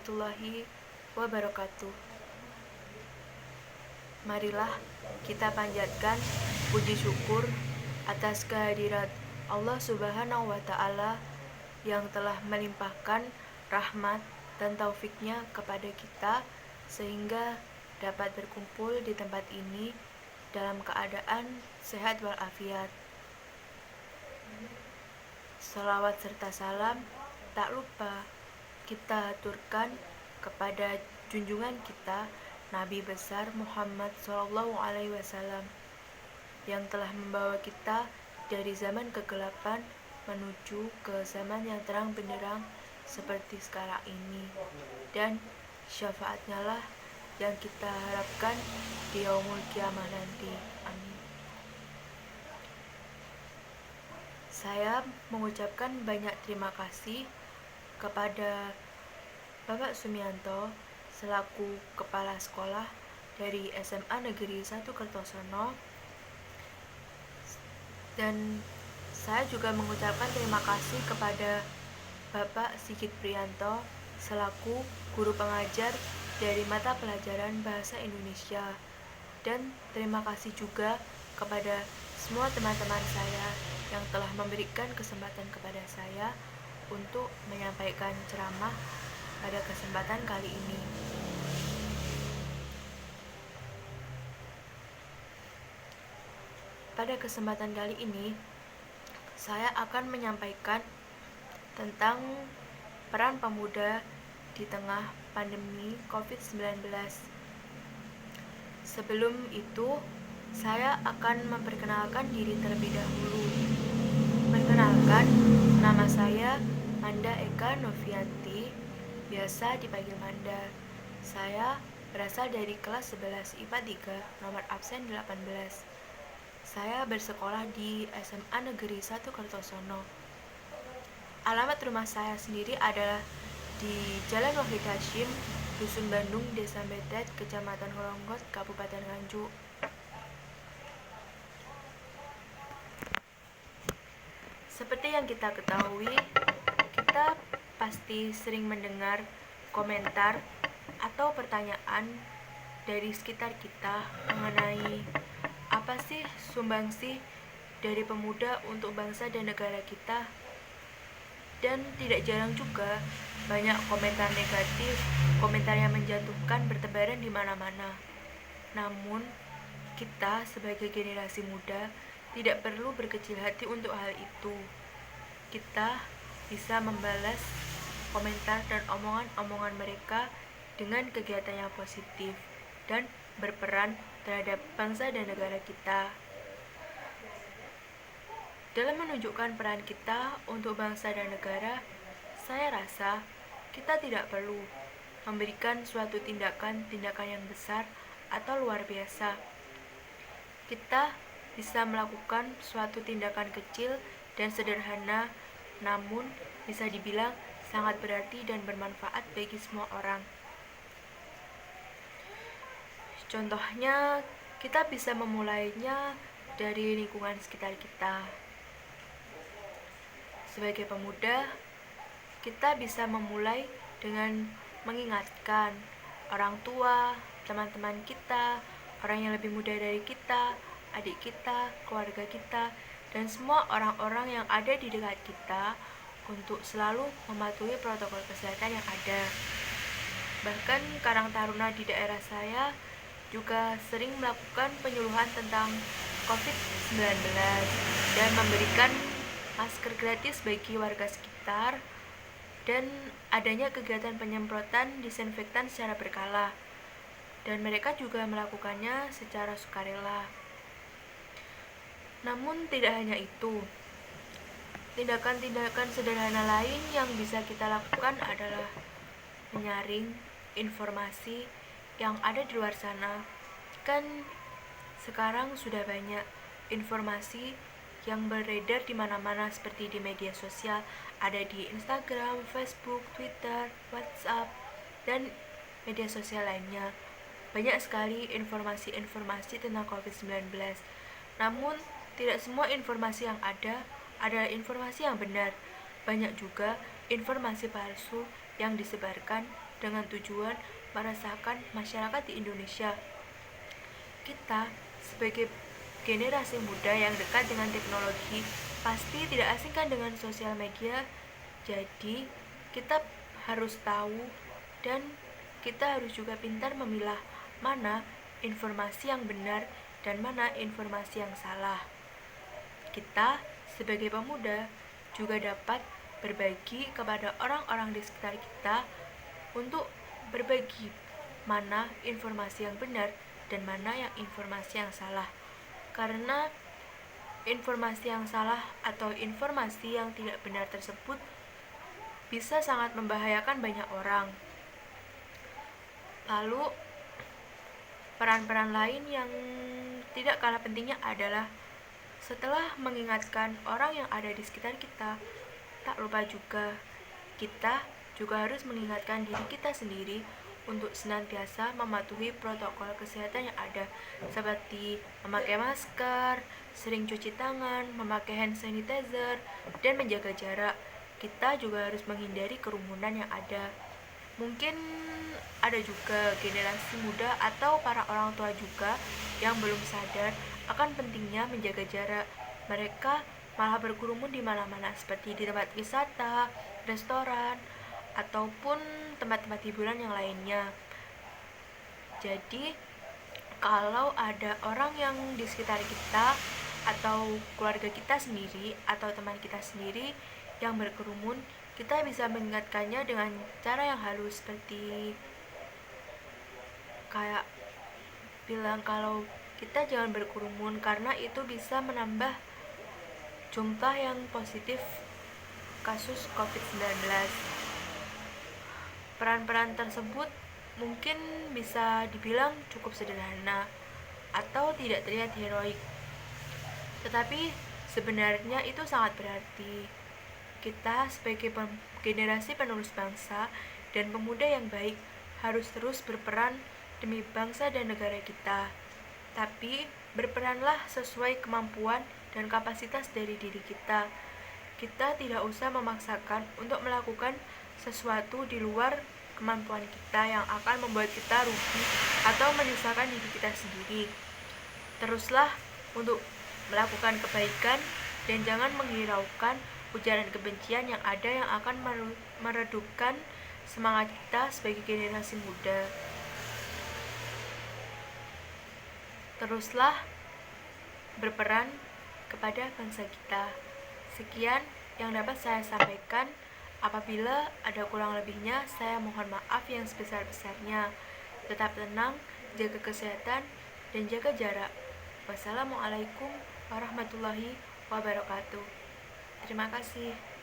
warahmatullahi wabarakatuh. Marilah kita panjatkan puji syukur atas kehadirat Allah Subhanahu wa Ta'ala yang telah melimpahkan rahmat dan taufiknya kepada kita sehingga dapat berkumpul di tempat ini dalam keadaan sehat walafiat. Salawat serta salam tak lupa kita aturkan kepada junjungan kita Nabi besar Muhammad SAW yang telah membawa kita dari zaman kegelapan menuju ke zaman yang terang benderang seperti sekarang ini, dan syafaatnya lah yang kita harapkan di yaumul kiamah nanti. Amin. Saya mengucapkan banyak terima kasih kepada Bapak Sumianto selaku Kepala Sekolah dari SMA Negeri 1 Kertosono, dan saya juga mengucapkan terima kasih kepada Bapak Sigit Prianto selaku Guru Pengajar dari mata pelajaran Bahasa Indonesia, dan terima kasih juga kepada semua teman-teman saya yang telah memberikan kesempatan kepada saya untuk menyampaikan ceramah pada kesempatan kali ini. Pada kesempatan kali ini, saya akan menyampaikan tentang peran pemuda di tengah pandemi COVID-19. Sebelum itu, saya akan memperkenalkan diri terlebih dahulu. Perkenalkan, nama saya Manda Eka Novianti, biasa dipanggil Manda. Saya berasal dari kelas 11 IPA 3, nomor absen 18. Saya bersekolah di SMA Negeri 1 Kertosono. Alamat rumah saya sendiri adalah di Jalan Wahid Hashim, Dusun Bandung, Desa Betet, Kecamatan Holonggot, Kabupaten Nganjuk. Seperti yang kita ketahui, kita pasti sering mendengar komentar atau pertanyaan dari sekitar kita mengenai apa sih sumbangsih dari pemuda untuk bangsa dan negara kita. Dan tidak jarang juga banyak komentar negatif, komentar yang menjatuhkan bertebaran di mana-mana. Namun, kita sebagai generasi muda tidak perlu berkecil hati untuk hal itu. Kita bisa membalas komentar dan omongan-omongan mereka dengan kegiatan yang positif dan berperan terhadap bangsa dan negara kita. Dalam menunjukkan peran kita untuk bangsa dan negara, saya rasa kita tidak perlu memberikan suatu tindakan yang besar atau luar biasa. Kita bisa melakukan suatu tindakan kecil dan sederhana, namun bisa dibilang sangat berarti dan bermanfaat bagi semua orang. Contohnya, kita bisa memulainya dari lingkungan sekitar kita. Sebagai pemuda, kita bisa memulai dengan mengingatkan orang tua, teman-teman kita, orang yang lebih muda dari kita, adik kita, keluarga kita, dan semua orang-orang yang ada di dekat kita untuk selalu mematuhi protokol kesehatan yang ada. Bahkan Karang Taruna di daerah saya juga sering melakukan penyuluhan tentang COVID-19 dan memberikan masker gratis bagi warga sekitar, dan adanya kegiatan penyemprotan disinfektan secara berkala, dan mereka juga melakukannya secara sukarela. Namun tidak hanya itu, tindakan-tindakan sederhana lain yang bisa kita lakukan adalah menyaring informasi yang ada di luar sana. Kan sekarang sudah banyak informasi yang beredar di mana-mana seperti di media sosial, ada di Instagram, Facebook, Twitter, WhatsApp, dan media sosial lainnya. Banyak sekali informasi-informasi tentang COVID-19. Namun, tidak semua informasi yang ada adalah informasi yang benar. Banyak juga informasi palsu yang disebarkan dengan tujuan meresahkan masyarakat di Indonesia. Kita sebagai generasi muda yang dekat dengan teknologi pasti tidak asing kan dengan sosial media. Jadi kita harus tahu dan kita harus juga pintar memilah mana informasi yang benar dan mana informasi yang salah. Kita sebagai pemuda juga dapat berbagi kepada orang-orang di sekitar kita untuk berbagi mana informasi yang benar dan mana yang informasi yang salah. Karena informasi yang salah atau informasi yang tidak benar tersebut bisa sangat membahayakan banyak orang. Lalu peran-peran lain yang tidak kalah pentingnya adalah setelah mengingatkan orang yang ada di sekitar kita, tak lupa juga kita juga harus mengingatkan diri kita sendiri untuk senantiasa mematuhi protokol kesehatan yang ada, seperti memakai masker, sering cuci tangan, memakai hand sanitizer, dan menjaga jarak. Kita juga harus menghindari kerumunan yang ada. Mungkin ada juga generasi muda atau para orang tua juga yang belum sadar akan pentingnya menjaga jarak. Mereka malah berkerumun di mana-mana, seperti di tempat wisata, restoran, ataupun tempat-tempat hiburan yang lainnya. Jadi kalau ada orang yang di sekitar kita atau keluarga kita sendiri atau teman kita sendiri yang berkerumun, kita bisa mengingatkannya dengan cara yang halus, seperti kayak bilang kalau kita jangan berkerumun karena itu bisa menambah jumlah yang positif kasus COVID-19. Peran-peran tersebut mungkin bisa dibilang cukup sederhana atau tidak terlihat heroik, tetapi sebenarnya itu sangat berarti. Kita sebagai generasi penerus bangsa dan pemuda yang baik harus terus berperan demi bangsa dan negara kita. Tapi berperanlah sesuai kemampuan dan kapasitas dari diri kita. Kita tidak usah memaksakan untuk melakukan sesuatu di luar kemampuan kita yang akan membuat kita rugi atau menyusahkan diri kita sendiri. Teruslah untuk melakukan kebaikan dan jangan menghiraukan ujaran kebencian yang ada yang akan meredupkan semangat kita sebagai generasi muda. Teruslah berperan kepada bangsa kita. Sekian yang dapat saya sampaikan. Apabila ada kurang lebihnya, saya mohon maaf yang sebesar-besarnya. Tetap tenang, jaga kesehatan, dan jaga jarak. Wassalamualaikum warahmatullahi wabarakatuh. Terima kasih.